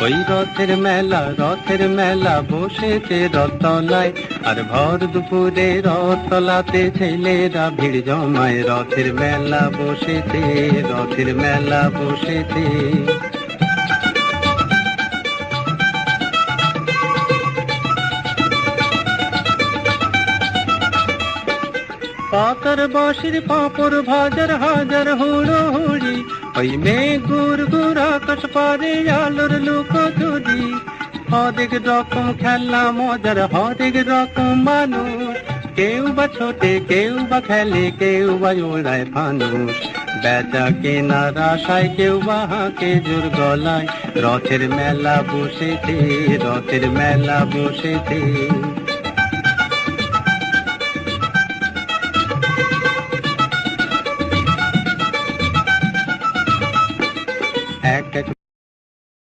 ওই রথের মেলা বসেছে রথতলায়, আর ভর দুপুরে রথতলাতে ছেলেরা ভিড় জমায়। রথের মেলা বসেছে, রথের মেলা বসেছে। পাতার বাঁশির পাঁপড় ভাজার হাজার হুড়োহুড়ি, ওই মেঘ গুড় গুড় আকাশ পারে আলোর লুকোচুরি। হরেক রকম খেলা মজার, হরেক রকম মানুষ, কেউ বা ছোটে, কেউ বা খেলে, কেউ বা ওড়ায় ফানুষ। বেচা কেনার আশায় কেউ বা হাঁকে জোর গলায়। রথের মেলা বসেছে, রথের মেলা বসেছে।